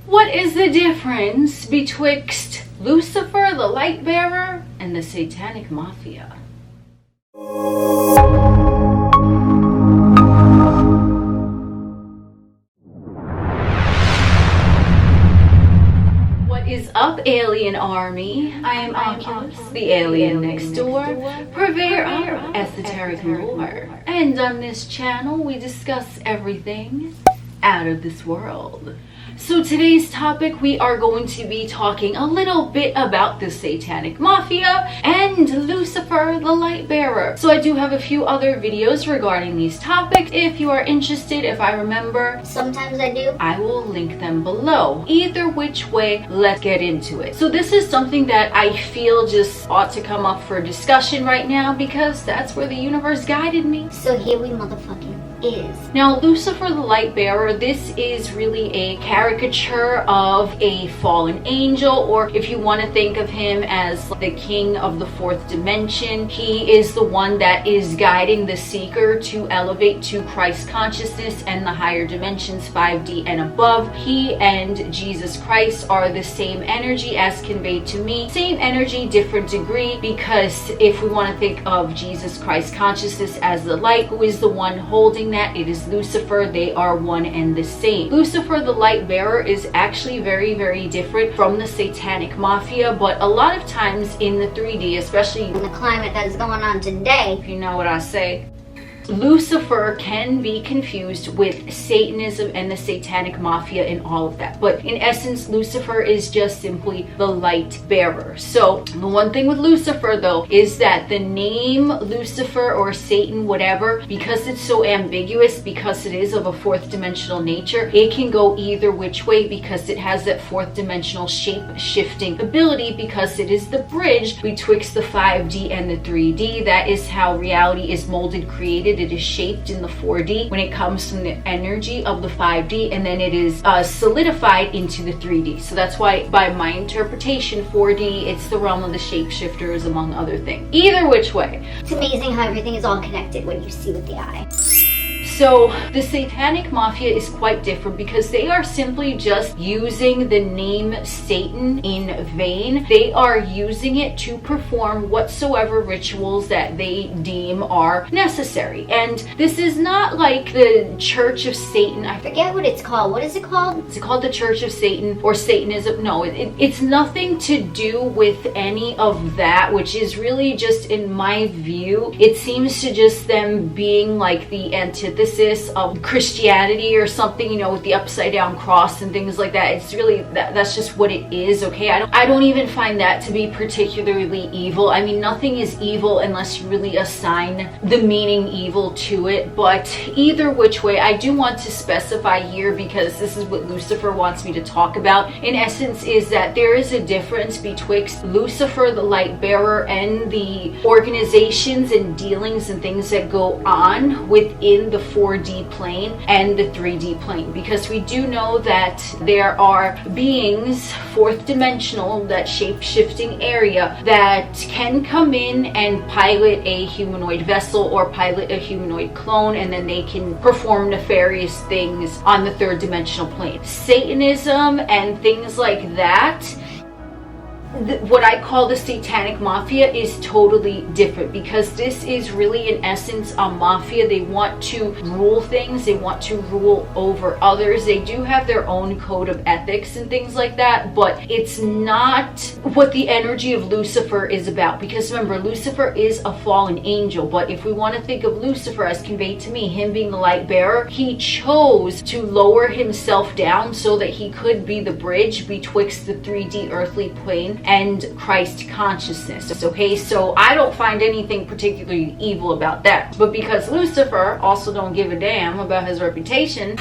What is the difference betwixt Lucifer the Light Bearer and the Satanic Mafia? What is up, Alien Army? I am Oculus, the alien next door, purveyor of esoteric lore. And on this channel, we discuss everything out of this world. So today's topic, we are going to be talking a little bit about the Satanic Mafia and Lucifer the Light Bearer. So I do have a few other videos regarding these topics. If you are interested, if I remember, sometimes I do, I will link them below. Either which way, let's get into it. So this is something that I feel just ought to come up for discussion right now because that's where the universe guided me. So here we motherfucking is. Now, Lucifer the Light Bearer, this is really a caricature of a fallen angel, or if you want to think of him as the king of the fourth dimension, he is the one that is guiding the seeker to elevate to Christ consciousness and the higher dimensions, 5D and above. He and Jesus Christ are the same energy as conveyed to me. Same energy, different degree, because if we want to think of Jesus Christ consciousness as the light, who is the one holding that, it is Lucifer. They are one and the same. Lucifer the Light Bearer is actually very, very different from the Satanic Mafia, but a lot of times in the 3D, especially in the climate that is going on today, if you know what I say, Lucifer can be confused with Satanism and the Satanic Mafia and all of that. But in essence, Lucifer is just simply the light bearer. So the one thing with Lucifer though is that the name Lucifer or Satan, whatever, because it's so ambiguous, because it is of a fourth dimensional nature, it can go either which way because it has that fourth dimensional shape shifting ability, because it is the bridge betwixt the 5D and the 3D. That is how reality is molded, created. It is shaped in the 4D when it comes from the energy of the 5D, and then it is solidified into the 3D. So that's why, by my interpretation, 4D, it's the realm of the shapeshifters, among other things. Either which way. It's amazing how everything is all connected when you see with the eye. So the Satanic Mafia is quite different because they are simply just using the name Satan in vain. They are using it to perform whatsoever rituals that they deem are necessary. And this is not like the Church of Satan. I forget what it's called. What is it called? It's called the Church of Satan or Satanism. No, it's nothing to do with any of that, which is really just, in my view, it seems to just them being like the antithesis of Christianity or something, you know, with the upside down cross and things like that. It's really that's just what it is. Okay, I don't even find that to be particularly evil. I mean, nothing is evil unless you really assign the meaning evil to it. But either which way, I do want to specify here, because this is what Lucifer wants me to talk about, in essence, is that there is a difference betwixt Lucifer the Light Bearer and the organizations and dealings and things that go on within the 4D plane and the 3D plane, because we do know that there are beings, fourth dimensional, that shape-shifting area, that can come in and pilot a humanoid vessel or pilot a humanoid clone, and then they can perform nefarious things on the third dimensional plane. Satanism and things like that, what I call the Satanic Mafia, is totally different, because this is really, in essence, a mafia. They want to rule things. They want to rule over others. They do have their own code of ethics and things like that, but it's not what the energy of Lucifer is about. Because remember, Lucifer is a fallen angel, but if we want to think of Lucifer as conveyed to me, him being the light bearer, he chose to lower himself down so that he could be the bridge betwixt the 3D earthly plane and Christ consciousness. Okay, so I don't find anything particularly evil about that. But because Lucifer also don't give a damn about his reputation,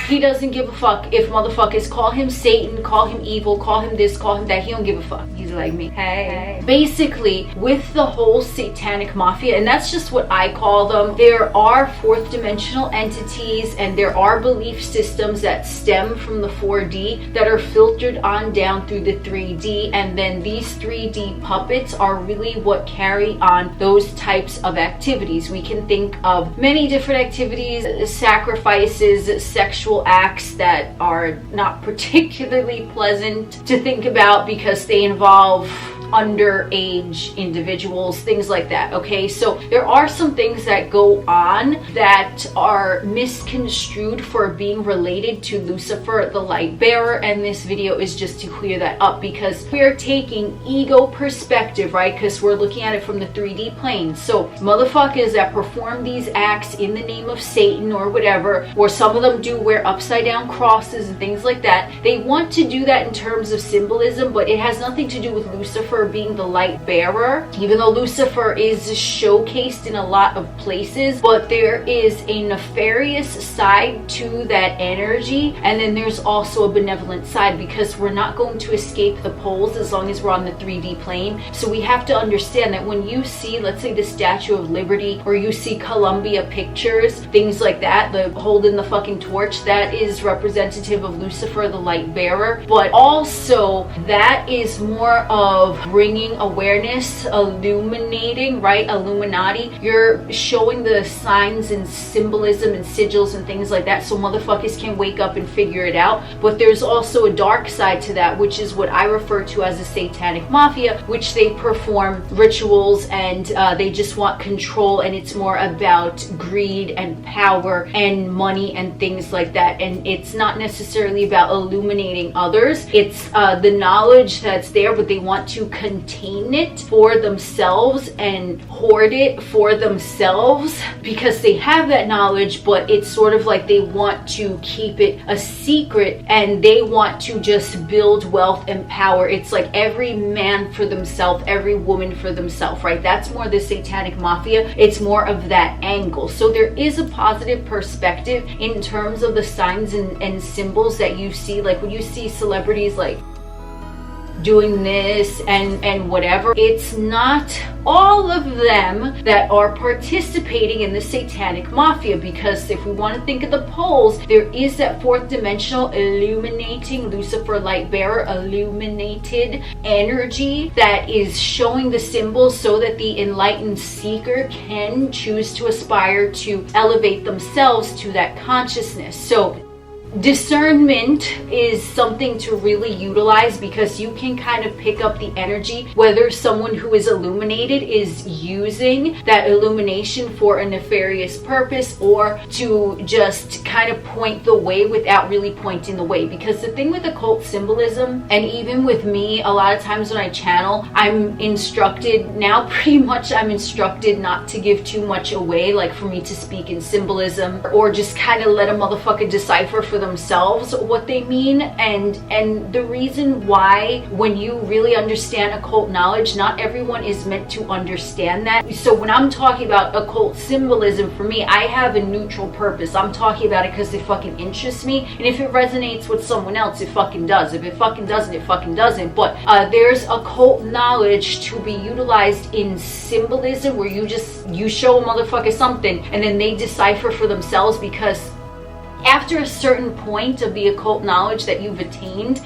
he doesn't give a fuck if motherfuckers call him Satan, call him evil, call him this, call him that. He don't give a fuck. He's like me. Hey. Basically, with the whole Satanic Mafia, and that's just what I call them, there are fourth dimensional entities and there are belief systems that stem from the 4D that are filtered on down through the 3D, and then these 3D puppets are really what carry on those types of activities. We can think of many different activities: sacrifices, sexual ritual acts that are not particularly pleasant to think about because they involve underage individuals, things like that. Okay, so there are some things that go on that are misconstrued for being related to Lucifer the Light Bearer, and this video is just to clear that up because we are taking ego perspective, right? Because we're looking at it from the 3D plane. So motherfuckers that perform these acts in the name of Satan or whatever, or some of them do wear upside down crosses and things like that, they want to do that in terms of symbolism, but it has nothing to do with Lucifer being the light bearer, even though Lucifer is showcased in a lot of places. But there is a nefarious side to that energy, and then there's also a benevolent side, because we're not going to escape the poles as long as we're on the 3D plane. So we have to understand that when you see, let's say, the Statue of Liberty, or you see Columbia pictures, things like that, the holding the fucking torch, that is representative of Lucifer the Light Bearer. But also that is more of bringing awareness, illuminating, right? Illuminati. You're showing the signs and symbolism and sigils and things like that so motherfuckers can wake up and figure it out. But there's also a dark side to that, which is what I refer to as a Satanic Mafia, which they perform rituals and they just want control, and it's more about greed and power and money and things like that. And it's not necessarily about illuminating others. It's the knowledge that's there, but they want to contain it for themselves and hoard it for themselves because they have that knowledge, but it's sort of like they want to keep it a secret and they want to just build wealth and power. It's like every man for themselves, every woman for themselves, right? That's more the Satanic Mafia. It's more of that angle. So there is a positive perspective in terms of the signs and symbols that you see, like when you see celebrities like doing this and whatever. It's not all of them that are participating in the Satanic Mafia, because if we want to think of the poles, there is that fourth dimensional illuminating Lucifer Light Bearer, illuminated energy that is showing the symbols so that the enlightened seeker can choose to aspire to elevate themselves to that consciousness. So discernment is something to really utilize, because you can kind of pick up the energy whether someone who is illuminated is using that illumination for a nefarious purpose or to just kind of point the way without really pointing the way. Because the thing with occult symbolism, and even with me, a lot of times when I channel, I'm instructed now, pretty much I'm instructed not to give too much away, like for me to speak in symbolism or just kind of let a motherfucker decipher for themselves what they mean. And the reason why, when you really understand occult knowledge, not everyone is meant to understand that. So when I'm talking about occult symbolism, for me, I have a neutral purpose. I'm talking about it because it fucking interests me, and if it resonates with someone else, it fucking does. If it fucking doesn't, it fucking doesn't. But there's occult knowledge to be utilized in symbolism where you show a motherfucker something and then they decipher for themselves, because after a certain point of the occult knowledge that you've attained,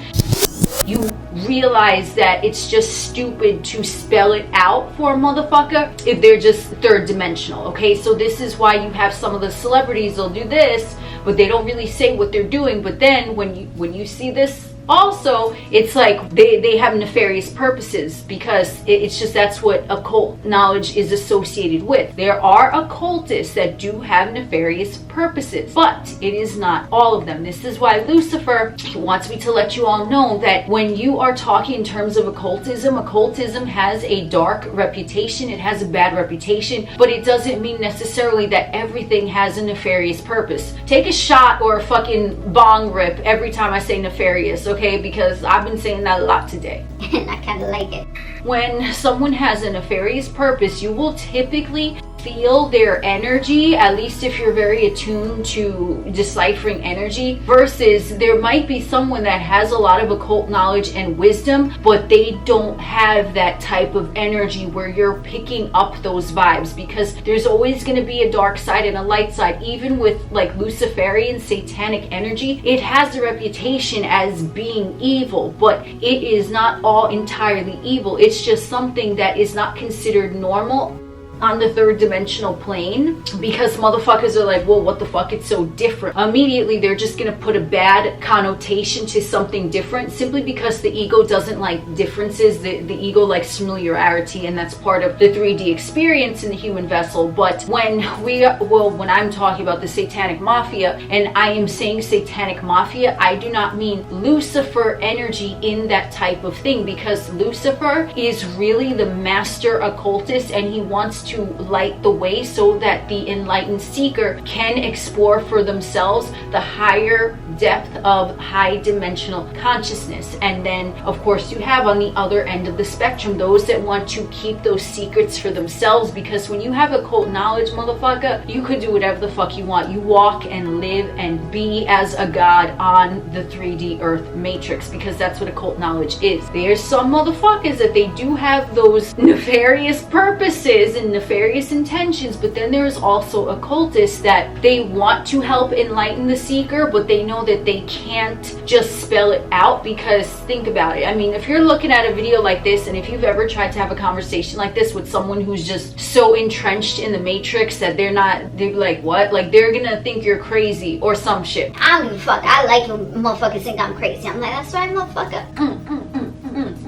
you realize that it's just stupid to spell it out for a motherfucker if they're just third dimensional. Okay, so this is why you have some of the celebrities, they'll do this, but they don't really say what they're doing. But then when you see this, also, it's like they have nefarious purposes, because it's just that's what occult knowledge is associated with. There are occultists that do have nefarious purposes, but it is not all of them. This is why Lucifer wants me to let you all know that when you are talking in terms of occultism, occultism has a dark reputation, it has a bad reputation, but it doesn't mean necessarily that everything has a nefarious purpose. Take a shot or a fucking bong rip every time I say nefarious, okay? Because I've been saying that a lot today. And I kind of like it. When someone has a nefarious purpose, you will typically feel their energy, at least if you're very attuned to deciphering energy, versus there might be someone that has a lot of occult knowledge and wisdom, but they don't have that type of energy where you're picking up those vibes, because there's always going to be a dark side and a light side. Even with like Luciferian satanic energy, it has a reputation as being evil, but it is not all entirely evil. It's just something that is not considered normal on the third dimensional plane, because motherfuckers are like, well, what the fuck, it's so different. Immediately they're just gonna put a bad connotation to something different, simply because the ego doesn't like differences. The ego likes familiarity, and that's part of the 3D experience in the human vessel. But when I'm talking about the Satanic Mafia, and I am saying Satanic Mafia, I do not mean Lucifer energy in that type of thing, because Lucifer is really the master occultist, and he wants to light the way so that the enlightened seeker can explore for themselves the higher depth of high dimensional consciousness. And then of course you have on the other end of the spectrum those that want to keep those secrets for themselves, because when you have occult knowledge, motherfucker, you could do whatever the fuck you want. You walk and live and be as a god on the 3D earth matrix, because that's what occult knowledge is. There's some motherfuckers that they do have those nefarious purposes and nefarious intentions, but then there's also occultists that they want to help enlighten the seeker, but they know that they can't just spell it out. Because think about it, I mean, if you're looking at a video like this, and if you've ever tried to have a conversation like this with someone who's just so entrenched in the matrix that they're like, what? Like, they're gonna think you're crazy or some shit. I don't give a fuck. I like when motherfuckers think I'm crazy. I'm like, that's right, motherfucker.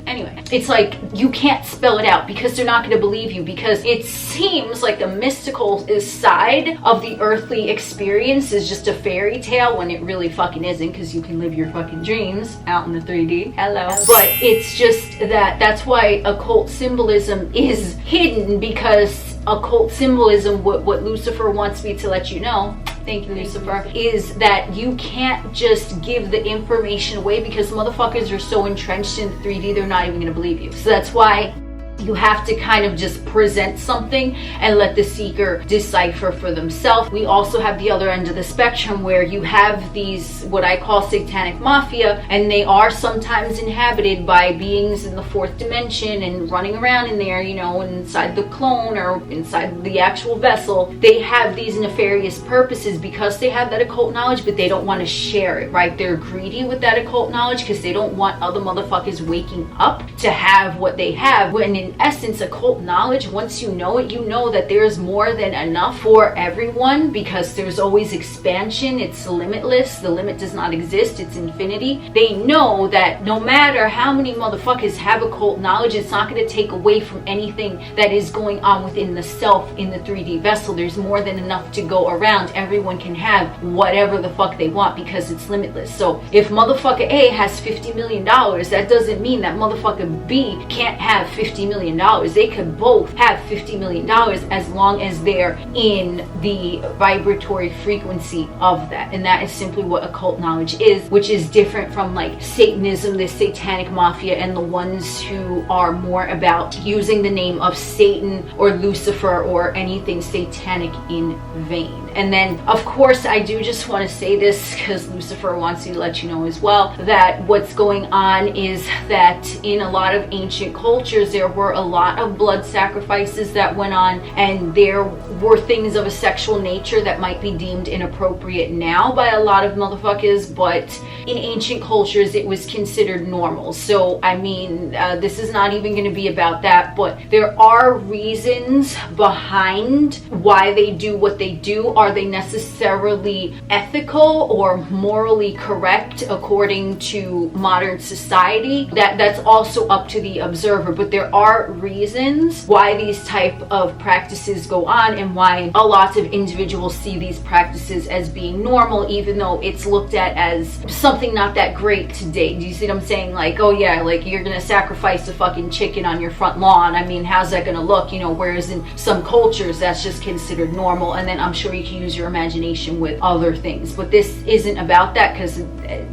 Anyway, it's like you can't spell it out because they're not going to believe you, because it seems like the mystical side of the earthly experience is just a fairy tale, when it really fucking isn't, because you can live your fucking dreams out in the 3D. Hello. But it's just that's why occult symbolism is hidden, because occult symbolism, what Lucifer wants me to let you know, thank you, Lucifer, is that you can't just give the information away, because motherfuckers are so entrenched in 3D, they're not even going to believe you. So that's why you have to kind of just present something and let the seeker decipher for themselves. We also have the other end of the spectrum, where you have these, what I call Satanic Mafia, and they are sometimes inhabited by beings in the fourth dimension and running around in there, you know, inside the clone or inside the actual vessel. They have these nefarious purposes because they have that occult knowledge, but they don't want to share it, right? They're greedy with that occult knowledge because they don't want other motherfuckers waking up to have what they have, when in essence, occult knowledge, once you know it, you know that there's more than enough for everyone, because there's always expansion. It's limitless. The limit does not exist. It's infinity. They know that no matter how many motherfuckers have occult knowledge, it's not going to take away from anything that is going on within the self in the 3D vessel. There's more than enough to go around. Everyone can have whatever the fuck they want, because it's limitless. So if motherfucker A has $50 million, that doesn't mean that motherfucker B can't have $50 million. They could both have $50 million as long as they're in the vibratory frequency of that. And that is simply what occult knowledge is, which is different from like Satanism, the Satanic Mafia, and the ones who are more about using the name of Satan or Lucifer or anything satanic in vain. And then of course I do just want to say this, because Lucifer wants to let you know as well, that what's going on is that in a lot of ancient cultures there were a lot of blood sacrifices that went on, and there were things of a sexual nature that might be deemed inappropriate now by a lot of motherfuckers, but in ancient cultures it was considered normal. So I mean, this is not even going to be about that, but there are reasons behind why they do what they do. Are they necessarily ethical or morally correct according to modern society? That's also up to the observer, but there are reasons why these type of practices go on, and why a lot of individuals see these practices as being normal, even though it's looked at as something not that great today. Do you see what I'm saying? Like, oh yeah, like you're gonna sacrifice a fucking chicken on your front lawn. I mean, how's that gonna look? You know, whereas in some cultures that's just considered normal. And then I'm sure you can use your imagination with other things, but this isn't about that, because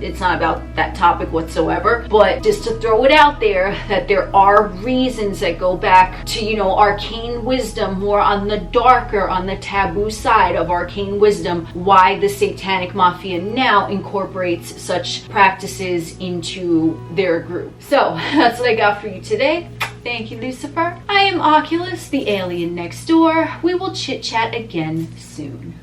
it's not about that topic whatsoever. But just to throw it out there, that there are reasons that go back to, you know, arcane wisdom, more on the darker, on the taboo side of arcane wisdom, why the Satanic Mafia now incorporates such practices into their group. So that's what I got for you today. Thank you, Lucifer. I am Oculus, the alien next door. We will chit chat again soon.